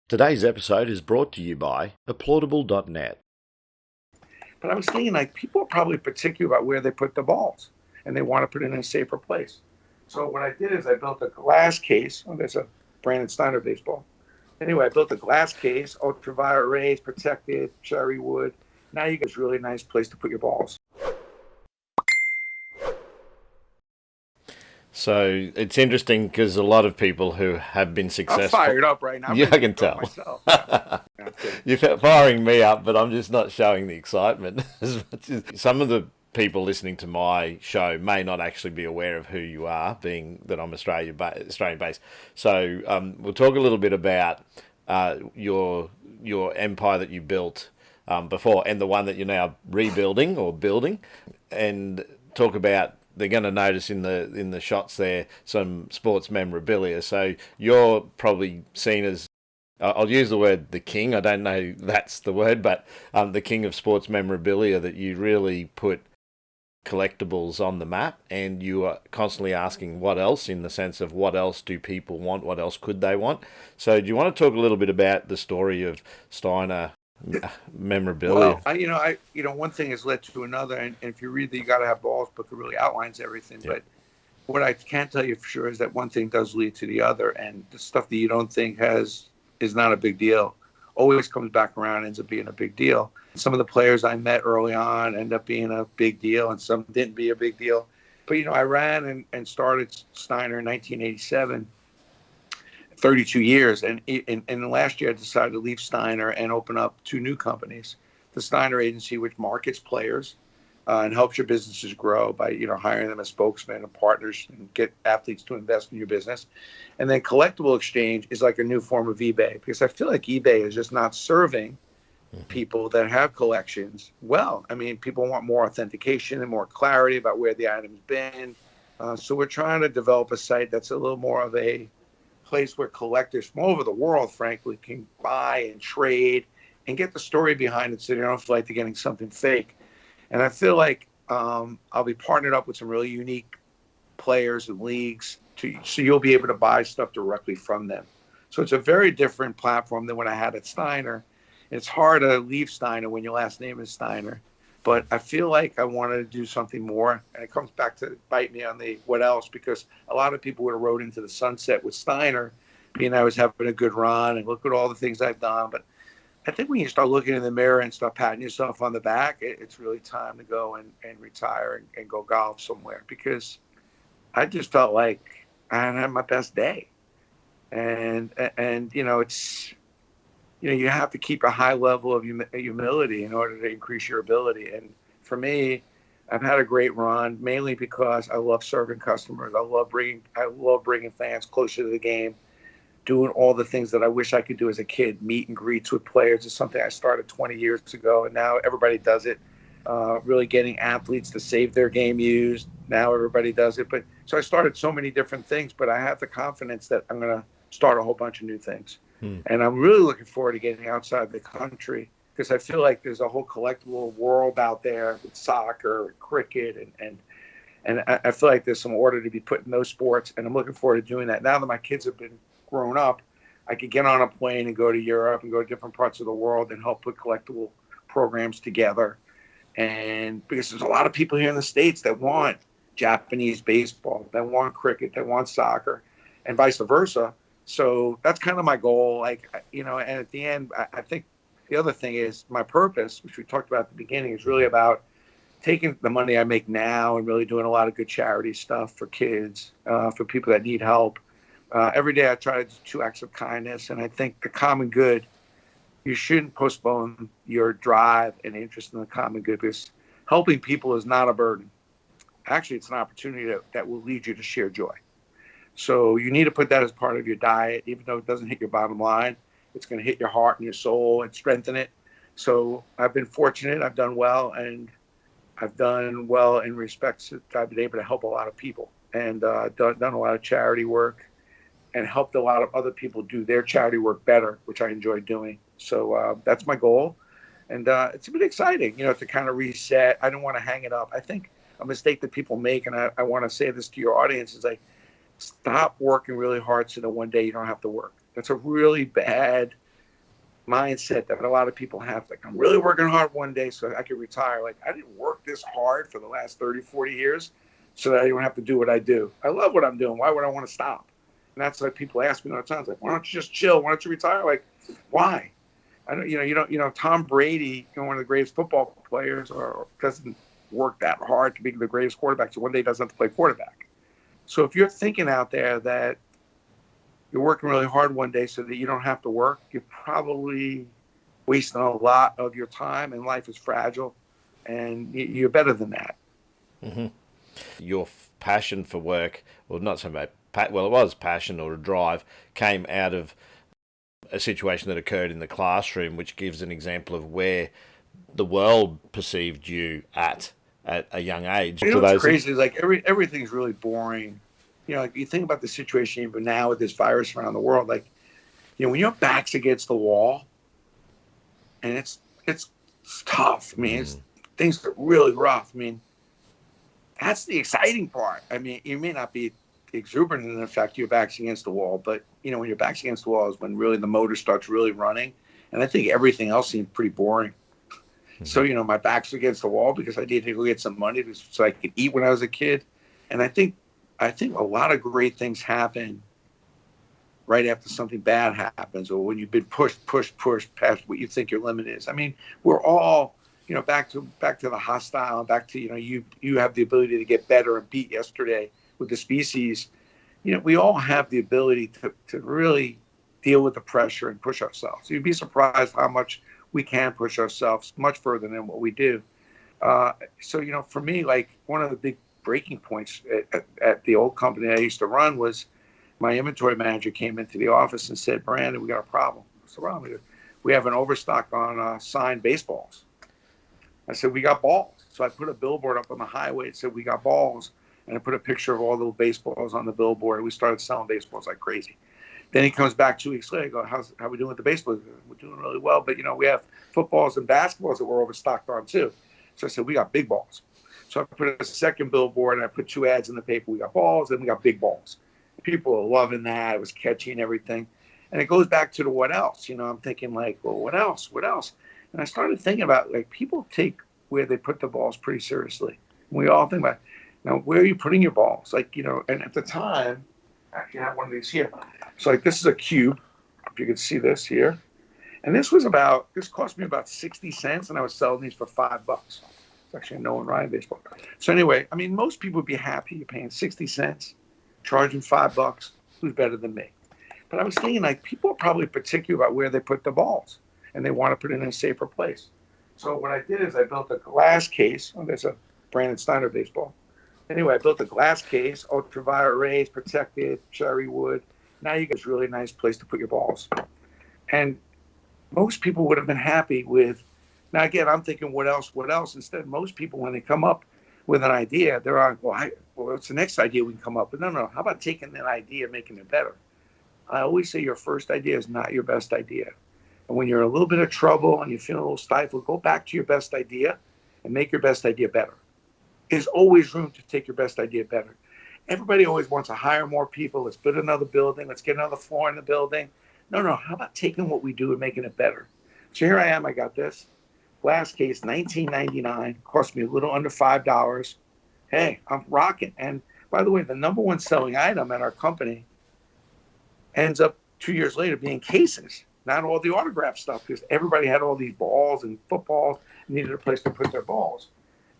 Today's episode is brought to you by applaudable.net. But I was thinking, like, people are probably particular about where they put the balls, and they want to put it in a safer place. So what I did is I built a glass case. Oh, there's a Brandon Steiner baseball. Anyway, I built a glass case, ultraviolet rays, protected, cherry wood. Now you get a really nice place to put your balls. So it's interesting because a lot of people who have been successful. I'm fired up right now. Yeah, I can tell. Myself. Yeah. You're firing me up, but I'm just not showing the excitement as much as some of the people listening to my show may not actually be aware of who you are, being that I'm Australian based. So we'll talk a little bit about your empire that you built before and the one that you're now rebuilding or building, and talk about. They're going to notice in the shots there some sports memorabilia. So you're probably seen as, I'll use the word the king. I don't know that's the word, but the king of sports memorabilia, that you really put collectibles on the map, and you are constantly asking what else, in the sense of what else do people want, what else could they want. So do you want to talk a little bit about the story of Steiner memorabilia? Well, one thing has led to another, and if you read the You Gotta Have Balls book, it really outlines everything. Yeah. But what I can tell you for sure is that one thing does lead to the other, and the stuff that you don't think is not a big deal always comes back around and ends up being a big deal. Some of the players I met early on end up being a big deal, and some didn't be a big deal. But I ran and started Steiner in 1987. 32 years. And last year I decided to leave Steiner and open up two new companies. The Steiner Agency, which markets players and helps your businesses grow by, hiring them as spokesmen and partners and get athletes to invest in your business. And then CollectiblesXchange is like a new form of eBay, because I feel like eBay is just not serving people that have collections well. I mean, people want more authentication and more clarity about where the item's been. So we're trying to develop a site that's a little more of a place where collectors from all over the world, frankly, can buy and trade and get the story behind it, so they don't feel like they're getting something fake. And I feel like I'll be partnered up with some really unique players and leagues, so you'll be able to buy stuff directly from them. So it's a very different platform than what I had at Steiner. It's hard to leave Steiner when your last name is Steiner. But I feel like I wanted to do something more, and it comes back to bite me on the what else, because a lot of people would have rode into the sunset with Steiner, being I was having a good run and look at all the things I've done. But I think when you start looking in the mirror and start patting yourself on the back, it's really time to go and retire and go golf somewhere, because I just felt like I hadn't had my best day. And it's... you have to keep a high level of humility in order to increase your ability. And for me, I've had a great run, mainly because I love serving customers. I love bringing fans closer to the game, doing all the things that I wish I could do as a kid. Meet and greets with players is something I started 20 years ago, and now everybody does it. Really getting athletes to save their game used. Now everybody does it. But so I started so many different things, but I have the confidence that I'm going to start a whole bunch of new things. And I'm really looking forward to getting outside the country, because I feel like there's a whole collectible world out there with soccer and cricket. And I feel like there's some order to be put in those sports. And I'm looking forward to doing that. Now that my kids have been grown up, I could get on a plane and go to Europe and go to different parts of the world and help put collectible programs together. And because there's a lot of people here in the States that want Japanese baseball, that want cricket, that want soccer, and vice versa. So that's kind of my goal, and at the end, I think the other thing is my purpose, which we talked about at the beginning, is really about taking the money I make now and really doing a lot of good charity stuff for kids, for people that need help. Every day I try to do 2 acts of kindness, and I think the common good, you shouldn't postpone your drive and interest in the common good, because helping people is not a burden. Actually, it's an opportunity that will lead you to share joy. So you need to put that as part of your diet, even though it doesn't hit your bottom line. It's going to hit your heart and your soul and strengthen it. So I've been fortunate. I've done well, and I've done well in respects that I've been able to help a lot of people, and done a lot of charity work, and helped a lot of other people do their charity work better, which I enjoy doing. So that's my goal. And it's been exciting, to kind of reset. I don't want to hang it up. I think a mistake that people make, and I want to say this to your audience, is stop working really hard so that one day you don't have to work. That's a really bad mindset that a lot of people have. Like, I'm really working hard one day so I can retire. Like, I didn't work this hard for the last 30, 40 years so that I don't have to do what I do. I love what I'm doing. Why would I want to stop? And that's like people ask me all the time. Like, why don't you just chill? Why don't you retire? Like, why? I don't, Tom Brady, one of the greatest football players, or doesn't work that hard to be the greatest quarterback. So one day doesn't have to play quarterback. So if you're thinking out there that you're working really hard one day so that you don't have to work, you're probably wasting a lot of your time, and life is fragile, and you're better than that. Mm-hmm. Your passion for work, well, not so much, well, it was passion or a drive, came out of a situation that occurred in the classroom, which gives an example of where the world perceived you at a young age. You know what's crazy is like everything's really boring. Like you think about the situation even now with this virus around the world, like, when your back's against the wall and it's tough. I mean, things are really rough. I mean, that's the exciting part. I mean, you may not be exuberant in the fact your back's against the wall, but when your back's against the wall is when really the motor starts really running. And I think everything else seemed pretty boring. So, my back's against the wall because I need to go get some money so I could eat when I was a kid. And I think a lot of great things happen right after something bad happens, or when you've been pushed past what you think your limit is. I mean, we're all, back to the hostile, back to, you have the ability to get better and beat yesterday with the species. We all have the ability to really deal with the pressure and push ourselves. You'd be surprised how much we can push ourselves much further than what we do. So, for me, like one of the big breaking points at the old company I used to run was my inventory manager came into the office and said, "Brandon, we got a problem." What's the problem? We have an overstock on signed baseballs. I said, "We got balls." So I put a billboard up on the highway and said, "We got balls." And I put a picture of all the baseballs on the billboard. And we started selling baseballs like crazy. Then he comes back 2 weeks later. I go, how are we doing with the baseballs? We're doing really well. But, we have footballs and basketballs that we're overstocked on too. So I said, we got big balls. So I put a second billboard and I put 2 ads in the paper. We got balls and we got big balls. People are loving that. It was catchy and everything. And it goes back to the what else. I'm thinking like, well, what else? What else? And I started thinking about like people take where they put the balls pretty seriously. And we all think about, now, where are you putting your balls? Like, and at the time, actually I have one of these here. So like this is a cube, if you can see this here. And this cost me about 60 cents and I was selling these for $5. It's actually a Noah and Ryan baseball. So anyway, I mean, most people would be happy. You're paying 60 cents, charging $5. Who's better than me? But I was thinking like people are probably particular about where they put the balls and they want to put it in a safer place. So what I did is I built a glass case. Oh, there's a Brandon Steiner baseball. Anyway, I built a glass case, ultraviolet rays, protected, cherry wood. Now you get a really nice place to put your balls. And most people would have been happy with, now again, I'm thinking, what else? Instead, most people, when they come up with an idea, they're on, well, what's the next idea we can come up with? No, how about taking that idea and making it better? I always say your first idea is not your best idea. And when you're in a little bit of trouble and you feel a little stifled, go back to your best idea and make your best idea better. There's always room to take your best idea better. Everybody always wants to hire more people. Let's build another building. Let's get another floor in the building. No. How about taking what we do and making it better? So here I am. I got this glass case, $19.99. Cost me a little under $5. Hey, I'm rocking. And by the way, the number one selling item at our company ends up 2 years later being cases, not all the autograph stuff, because everybody had all these balls and footballs and needed a place to put their balls.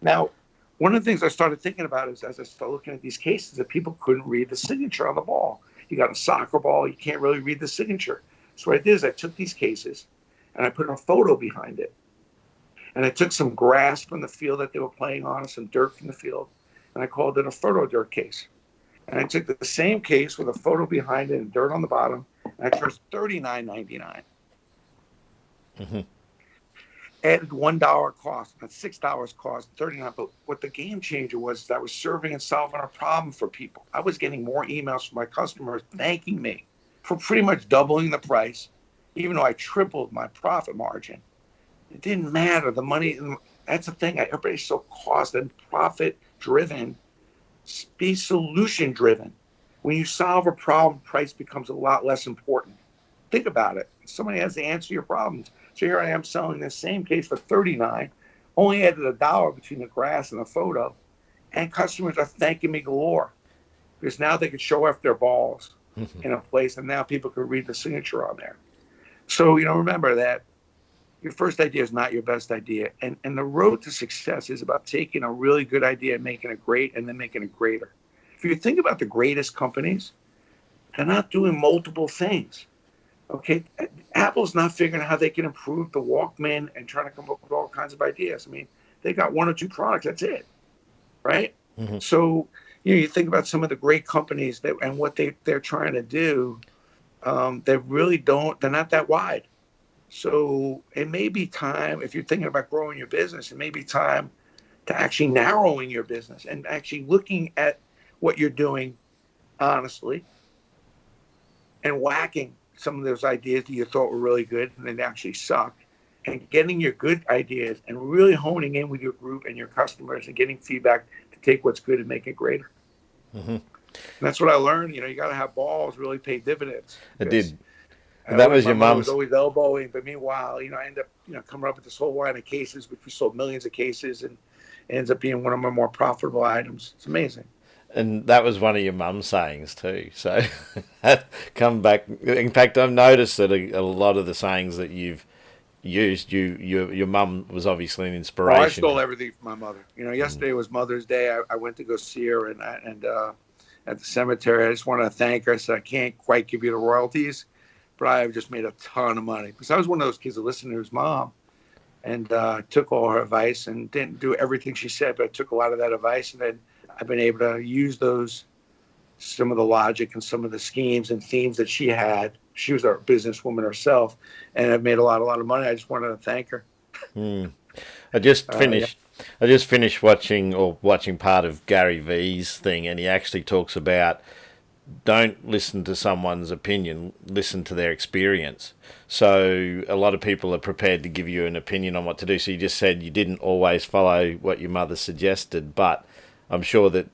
Now, one of the things I started thinking about is as I started looking at these cases that people couldn't read the signature on the ball. You got a soccer ball, you can't really read the signature. So what I did is I took these cases and I put a photo behind it. And I took some grass from the field that they were playing on, some dirt from the field, and I called it a photo dirt case. And I took the same case with a photo behind it and dirt on the bottom, and I charged $39.99. Mm-hmm. Added $1 cost, not $6 cost, $39. But what the game changer was that I was serving and solving a problem for people. I was getting more emails from my customers thanking me for pretty much doubling the price, even though I tripled my profit margin. It didn't matter. The money, that's the thing. Everybody's so cost and profit driven. Be solution driven. When you solve a problem, price becomes a lot less important. Think about it. Somebody has to answer your problems. So here I am selling this same case for $39, only added $1 between the grass and the photo, and customers are thanking me galore because now they can show off their balls in a place, and now people can read the signature on there. So, remember that your first idea is not your best idea. And the road to success is about taking a really good idea and making it great and then making it greater. If you think about the greatest companies, they're not doing multiple things. Okay, Apple's not figuring out how they can improve the Walkman and trying to come up with all kinds of ideas. I mean, they got 1 or 2 products. That's it, right? Mm-hmm. So, you think about some of the great companies and what they're trying to do. They really don't. They're not that wide. So it may be time, if you're thinking about growing your business, it may be time to actually narrowing your business and actually looking at what you're doing honestly and whacking some of those ideas that you thought were really good and they actually suck, and getting your good ideas and really honing in with your group and your customers and getting feedback to take what's good and make it greater. Mm-hmm. And that's what I learned. You got to have balls really pay dividends. It did. That was your mom's. Was always elbowing, but meanwhile, I end up, coming up with this whole line of cases, which we sold millions of cases, and it ends up being one of my more profitable items. It's amazing. And that was one of your mum's sayings too. So come back. In fact, I've noticed that a lot of the sayings that you've used, your mum was obviously an inspiration. I stole everything from my mother. Yesterday was Mother's Day. I went to go see her, and at the cemetery, I just wanted to thank her. I said, I can't quite give you the royalties, but I have just made a ton of money. Because I was one of those kids that listened to his mom and took all her advice and didn't do everything she said, but I took a lot of that advice. And then I've been able to use some of the logic and some of the schemes and themes that she had. She was a businesswoman herself, and I've made a lot of money. I just wanted to thank her. I just finished watching part of Gary Vee's thing, and he actually talks about don't listen to someone's opinion, listen to their experience. So a lot of people are prepared to give you an opinion on what to do. So you just said you didn't always follow what your mother suggested, but I'm sure that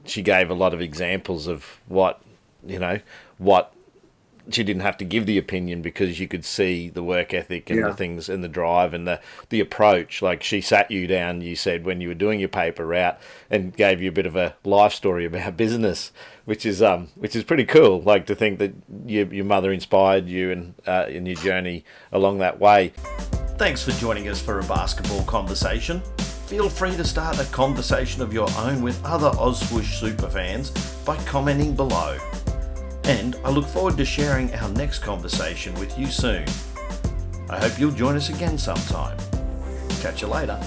she gave a lot of examples of what she didn't have to give the opinion because you could see the work ethic and the things and the drive and the approach. Like she sat you down, you said, when you were doing your paper route, and gave you a bit of a life story about business, which is pretty cool. Like to think that your mother inspired you and in your journey along that way. Thanks for joining us for a basketball conversation. Feel free to start a conversation of your own with other OzSwoosh superfans by commenting below. And I look forward to sharing our next conversation with you soon. I hope you'll join us again sometime. Catch you later.